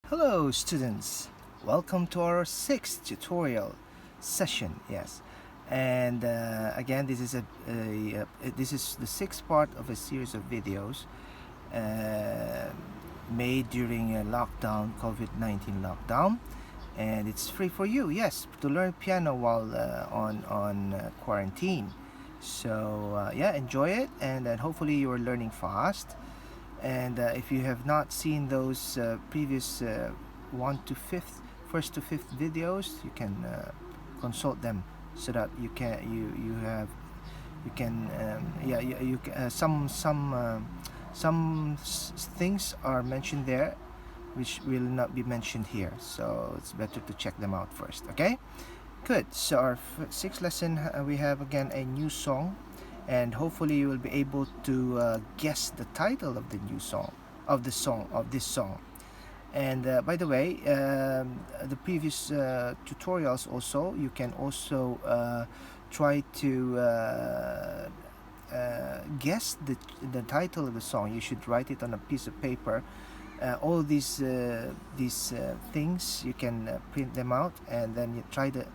Hello students, welcome to our sixth tutorial session. Yes, and again this is the sixth part of a series of videos uh, made during a lockdown, COVID-19 lockdown, and it's free for you. Yes, to learn piano while on quarantine. So yeah, enjoy it, and then hopefully you are learning fast. And if you have not seen those previous 1 to 5th, first to 5th videos, you can consult them so that you can yeah some things are mentioned there which will not be mentioned here, so it's better to check them out first. Okay, good. So our sixth lesson, we have again a new song, and hopefully you will be able to guess the title of the new song, of this song. And by the way, the previous tutorials also, you can also try to guess the title of the song. You should write it on a piece of paper. All these things, you can print them out, and then you try to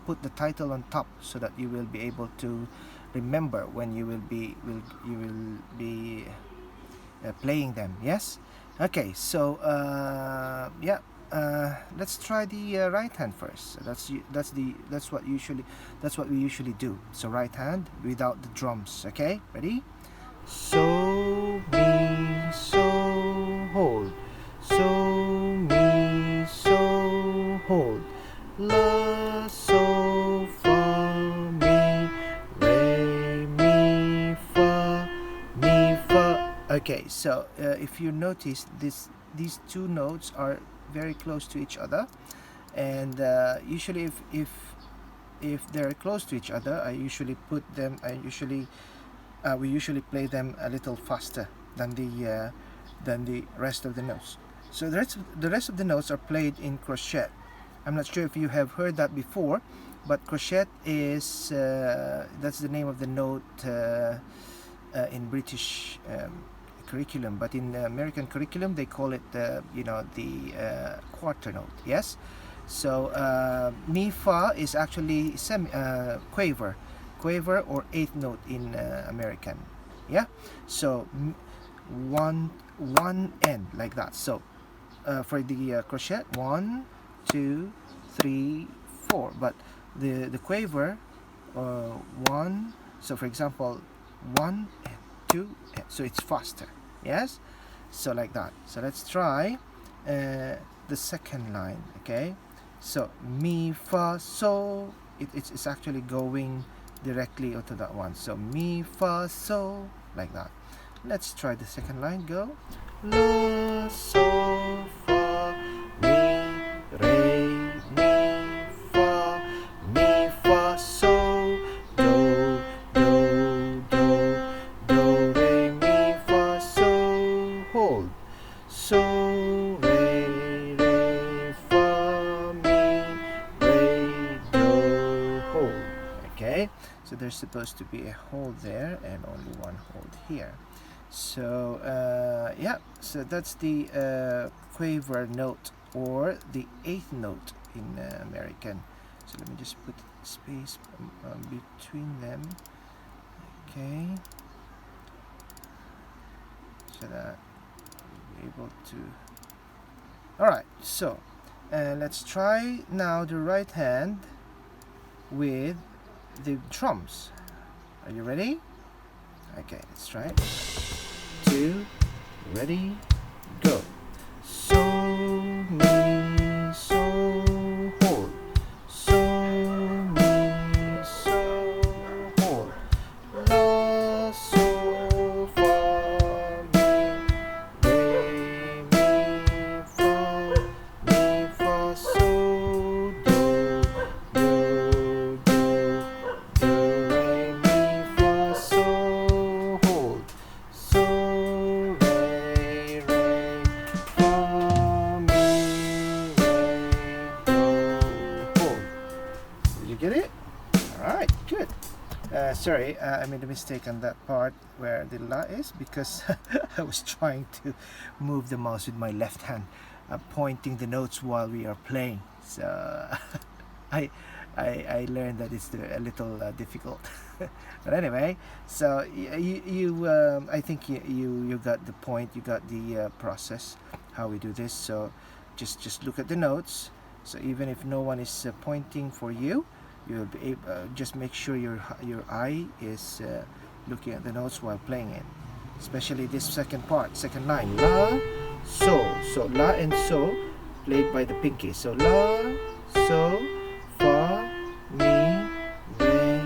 put the title on top so that you will be able to remember when you will be playing them. Yes, okay. So yeah, let's try the right hand first. That's what we usually do. So right hand without the drums. Okay, ready? So, mi, so, hold. So, mi, so, hold. La, so, fa, mi, re, mi, fa, mi, fa. Okay, so if you notice, these two notes are very close to each other, and usually if they're close to each other, we usually play them a little faster than the rest of the notes. So the rest of the notes are played in crochet. I'm not sure if you have heard that before, but crochet is that's the name of the note in British curriculum, but in American curriculum they call it the quarter note. Yes, so mi fa is actually quaver or eighth note in American. Yeah, so one end like that. So for the crochet, 1 2 3 4, but the quaver 1. So for example, 1 and 2 and, so it's faster. Yes, so like that. So let's try the second line. Okay, so mi fa so, it's actually going directly onto that one. So mi fa so, like that. Let's try the second line. Go. La so fa mi re mi fa so do re mi fa so, hold. So re fa mi re do, hold. Okay, so there's supposed to be a hold there and only one hold here. So yeah, so that's the quaver note, or the eighth note in American. So let me just put space between them. Okay, so that we'll be able to. Alright, so let's try now the right hand with the drums. Are you ready? Okay, let's try it. 2, ready, go. So mi so, hold. So mi so, hold. La so fa mi re mi fa so do re mi fa so, hold. So re fa mi re do, hold. Did you get it? All right, good. Sorry, I made a mistake on that part where the la is, because I was trying to move the mouse with my left hand. pointing the notes while we are playing. So I I learned that it's a little difficult. But anyway, so I think you got the point. You got the process how we do this. So just look at the notes. So even if no one is pointing for you, you'll be able, just make sure your eye is looking at the notes while playing it. Especially this second part, second line, la, so. So la and so played by the pinky. So la, so, fa, mi, re,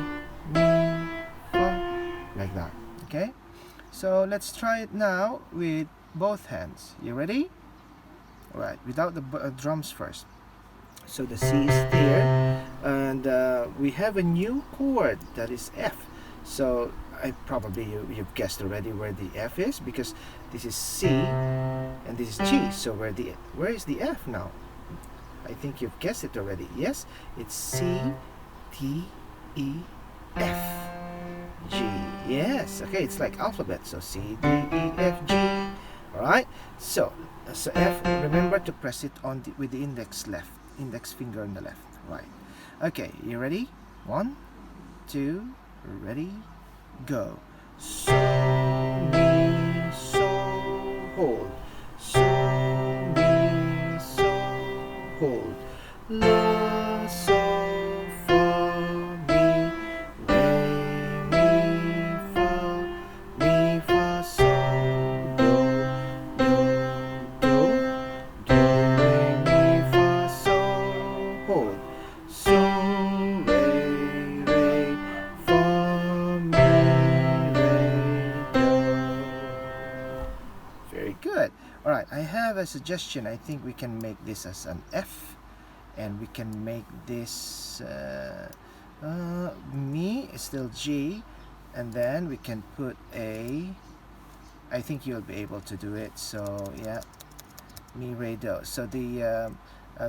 mi, fa, like that. Okay. So let's try it now with both hands. You ready? All right. Without the drums first. So the C is there, and we have a new chord that is F. So you've guessed already where the F is, because this is C and this is G. So where is the F now? I think you've guessed it already. Yes, it's C, D, E, F, G. Yes. Okay, it's like alphabet. So C, D, E, F, G. All right. So F. Remember to press it on with the index finger on the left. Right. Okay. You ready? 1, 2, ready, go. So, mi, so, hold. So, mi, so, hold. La, so, fa, mi, re, mi, fa, so, do, re, mi, fa, so, hold. So, good. All right, I have a suggestion. I think we can make this as an F, and we can make this mi is still G, and then we can put a, I think you'll be able to do it. So yeah, mi, re, do. So the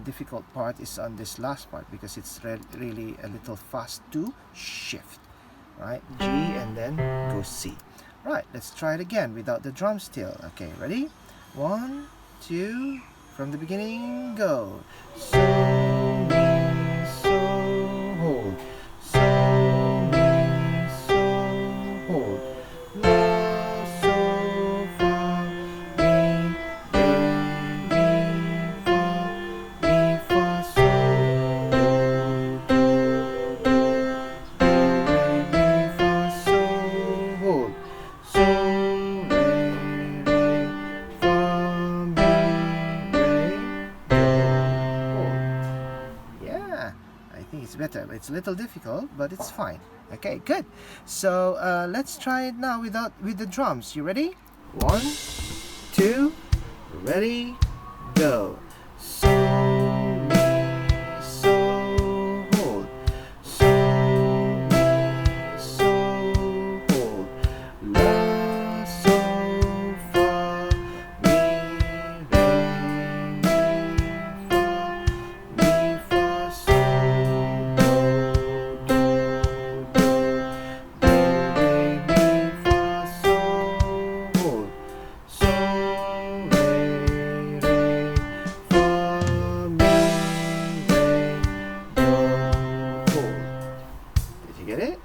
difficult part is on this last part, because it's really a little fast to shift. Right, G and then go C. Right, let's try it again without the drum still. Okay, ready? 1, 2, from the beginning, go. So, mi, so, hold. So, mi, so, hold. La, so, fa, mi, re, mi, fa, so, do, re, mi, fa, so, hold. So, re, fa, mi, re, do, hold. Yeah, I think it's better. It's a little difficult, but it's fine. Okay, good. So let's try it now with the drums. You ready? 1, 2, ready, go. So, mi, so, hold. So, mi, so, hold. La, so, fa, mi, re, mi, fa, so, do, re, mi, fa, so, hold. So, re, fa, mi, re, do, hold. Did you get it?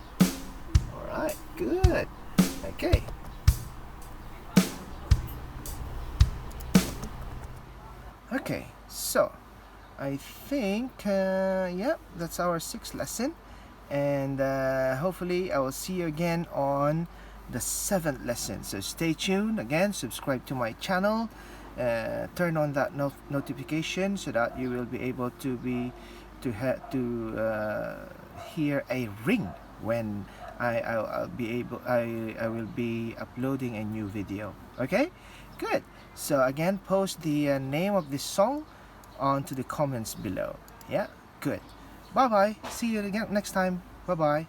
All right, good. Okay. Okay, so I think yeah, that's our 6th lesson, and hopefully I will see you again on the 7th lesson. So stay tuned. Again, subscribe to my channel, turn on that notification so that you will be able to hear a ring when I will be uploading a new video. Okay, good. So again, post the name of this song onto the comments below. Yeah, good. Bye bye. See you again next time. Bye bye.